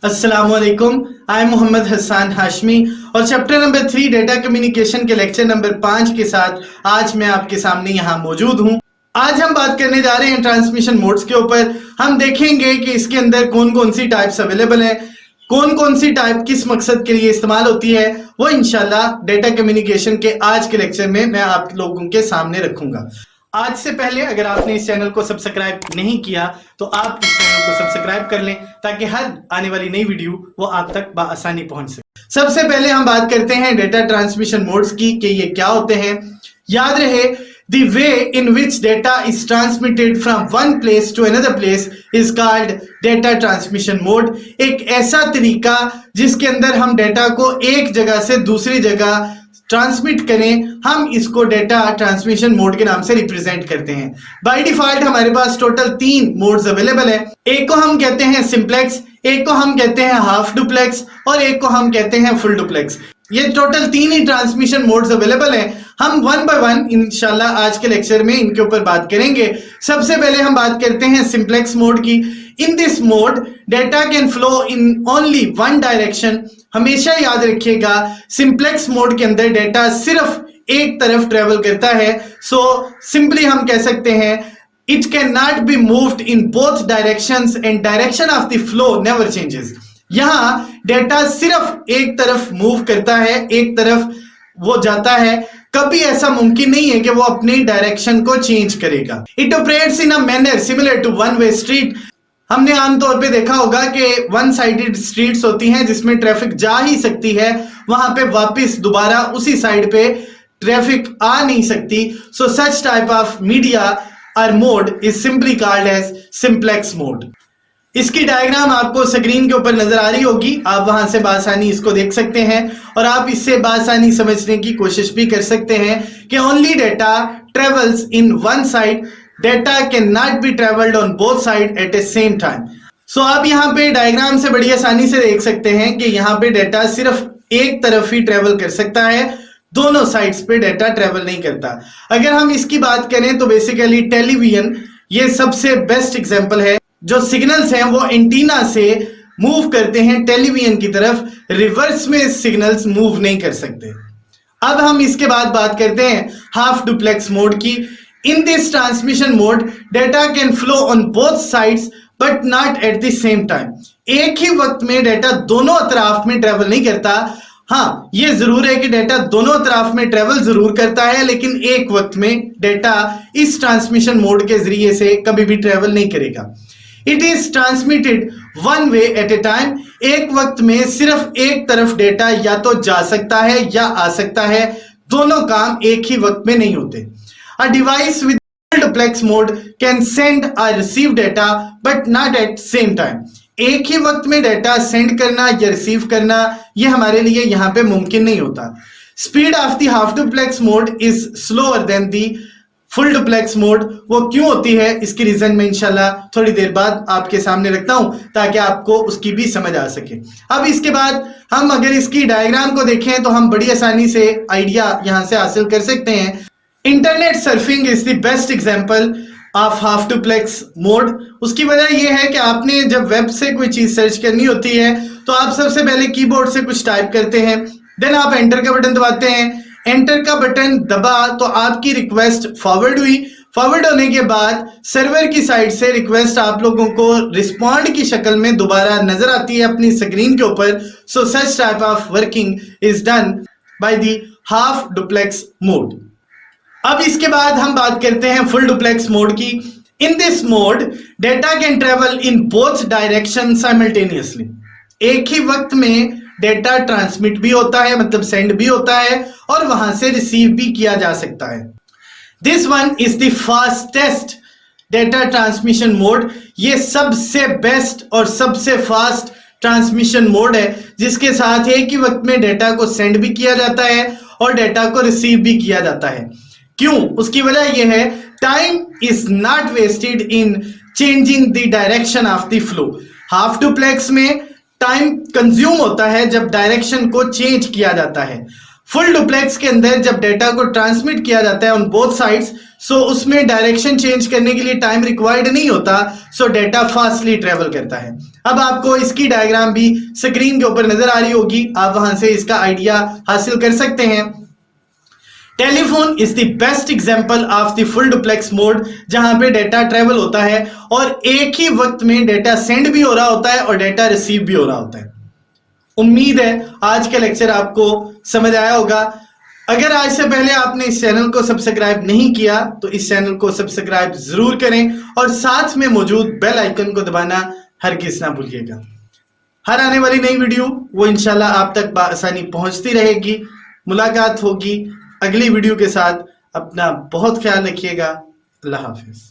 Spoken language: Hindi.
अस्सलामुअलैकुम, आई एम मोहम्मद हसन हाशमी और चैप्टर नंबर 3 डेटा कम्युनिकेशन के लेक्चर नंबर 5 के साथ आज मैं आपके सामने यहाँ मौजूद हूँ। आज हम बात करने जा रहे हैं ट्रांसमिशन मोड्स के ऊपर। हम देखेंगे कि इसके अंदर कौन कौन सी टाइप्स अवेलेबल है, कौन कौन सी टाइप किस मकसद के लिए इस्तेमाल होती है, वो इंशाल्लाह डेटा कम्युनिकेशन के आज के लेक्चर में मैं आप लोगों के सामने रखूंगा। आज से पहले अगर आपने इस चैनल को सब्सक्राइब नहीं किया तो आप इस चैनल को सब्सक्राइब कर लें ताकि हर आने वाली नई वीडियो वो आप तक बआसानी पहुंच सके। सबसे पहले हम बात करते हैं डेटा ट्रांसमिशन मोड्स की कि ये क्या होते हैं। याद रहे, the way in which data is transmitted from one place to another place is called data transmission mode। एक ऐसा तरीका जिसके अंदर हम डेटा को एक जगह से दूसरी जगह ट्रांसमिट करें, हम इसको डेटा ट्रांसमिशन मोड के नाम से रिप्रेजेंट करते हैं। बाय डिफॉल्ट हमारे पास टोटल 3 मोड्स अवेलेबल है। एक को हम कहते हैं सिंप्लेक्स, एक को हम कहते हैं हाफ डुप्लेक्स और एक को हम कहते हैं फुल डुप्लेक्स। ये टोटल 3 ही ट्रांसमिशन मोड्स अवेलेबल हैं। हम वन बाय वन इंशाल्लाह आज के लेक्चर में इनके ऊपर बात करेंगे। सबसे पहले हम बात करते हैं सिंप्लेक्स मोड की। In this mode data can flow in only one direction. हमेशा याद रखिएगा, सिंप्लेक्स मोड के अंदर डेटा सिर्फ एक तरफ ट्रेवल करता है। सो सिंपली हम कह सकते हैं it can not be moved in both directions and direction of the flow never changes. यहां डेटा सिर्फ एक तरफ मूव करता है, एक तरफ वो जाता है, कभी ऐसा मुमकिन नहीं है कि वो अपनी डायरेक्शन को चेंज करेगा। It operates in a manner similar to one way street. हमने आमतौर पे देखा होगा कि वन साइडेड स्ट्रीट्स होती हैं जिसमें ट्रैफिक जा ही सकती है, वहां पे वापस दोबारा उसी साइड पे ट्रैफिक आ नहीं सकती। So such type of media और mode is simply called as simplex mode. इसकी डायग्राम आपको स्क्रीन के ऊपर नजर आ रही होगी, आप वहां से बासानी इसको देख सकते हैं और आप इससे बासानी समझने की कोशिश भी कर सकते हैं कि only data travels in one side, data can not be travelled on both side at a same time. So आप यहाँ पे डायग्राम से बड़ी आसानी से देख सकते हैं कि यहाँ पे डेटा सिर्फ एक तरफ ही ट्रेवल कर सकता है, दोनों साइड्स पे डेटा ट्रेवल नहीं करता। अगर हम इसकी बात करें तो बेसिकली टेलीविजन ये सबसे बेस्ट एग्जांपल है। जो सिग्नल्स हैं वो एंटीना से मूव करते हैं टेलीविजन की तरफ, रिवर्स में सिग्नल्स मूव नहीं कर सकते। अब हम इसके बाद बात करते हैं हाफ डुप्लेक्स मोड की। In this transmission mode data can flow on both sides but not at the same time. एक ही वक्त में डेटा दोनों अतराफ में ट्रेवल नहीं करता। हाँ, ये जरूर है कि डेटा दोनों तरफ में ट्रेवल जरूर करता है, लेकिन एक वक्त में डेटा इस ट्रांसमिशन मोड के जरिए से कभी भी ट्रेवल नहीं करेगा। It is transmitted one way at A time. एक वक्त में सिर्फ एक तरफ डेटा या तो जा सकता है या आ सकता है, दोनों काम एक ही वक्त में नहीं होते। A device with duplex mode can send और receive data but not at same time. एक ही वक्त में डेटा सेंड करना या रिसीव करना ये हमारे लिए यहाँ पे मुमकिन नहीं होता। Speed of the half duplex mode is slower then the full duplex mode. वो क्यों होती है इसकी रीजन में इंशाल्लाह थोड़ी देर बाद आपके सामने रखता हूं ताकि आपको उसकी भी समझ आ सके। अब इसके बाद हम अगर इसकी डायग्राम को देखें तो हम बड़ी आसानी से आइडिया यहां से हासिल कर सकते हैं। Internet surfing is the best example of half duplex mode. उसकी वजह यह है कि आपने जब वेब से कोई चीज सर्च करनी होती है तो आप सबसे पहले कीबोर्ड से कुछ टाइप करते हैं, देन आप एंटर का बटन दबाते हैं। एंटर का बटन दबा तो आपकी रिक्वेस्ट फॉरवर्ड हुई। फॉरवर्ड होने के बाद सर्वर की साइड से रिक्वेस्ट आप लोगों को रिस्पॉन्ड की शक्ल में दोबारा नजर आती है अपनी स्क्रीन के ऊपर। So such type of working is done by the half duplex mode. अब इसके बाद हम बात करते हैं फुल डुप्लेक्स मोड की। In this mode data can travel in both direction simultaneously. एक ही वक्त में डेटा ट्रांसमिट भी होता है, मतलब सेंड भी होता है, और वहां से रिसीव भी किया जा सकता है। This one is the fastest data transmission mode. ये सबसे बेस्ट और सबसे फास्ट ट्रांसमिशन मोड है जिसके साथ एक ही वक्त में डेटा को सेंड भी किया जाता है और डेटा को रिसीव भी किया जाता है। क्यों? उसकी वजह यह है time is not wasted in changing the direction of the flow. Half duplex में टाइम कंज्यूम होता है जब डायरेक्शन को चेंज किया जाता है। फुल डुप्लेक्स के अंदर जब डेटा को ट्रांसमिट किया जाता है ऑन बोथ साइड्स, सो उसमें डायरेक्शन चेंज करने के लिए टाइम रिक्वायर्ड नहीं होता, सो डेटा फास्टली ट्रेवल करता है। अब आपको इसकी डायग्राम भी स्क्रीन के ऊपर नजर आ रही होगी, आप वहां से इसका आइडिया हासिल कर सकते हैं। Telephone is the best example of the full duplex mode, जहां पे डेटा ट्रेवल होता है और एक ही वक्त में डेटा सेंड भी हो रहा होता है और डेटा रिसीव भी हो रहा होता है। उम्मीद है आज का लेक्चर आपको समझ आया होगा। अगर आज से पहले आपने इस चैनल को सब्सक्राइब नहीं किया तो इस चैनल को सब्सक्राइब जरूर करें और साथ में मौजूद बेल आइकन को दबाना हरगिज ना भूलिएगा। हर आने वाली नई वीडियो वो इंशाल्लाह आप तक आसानी पहुंचती रहेगी। मुलाकात होगी अगली वीडियो के साथ। अपना बहुत ख्याल रखिएगा। अल्लाह हाफिज।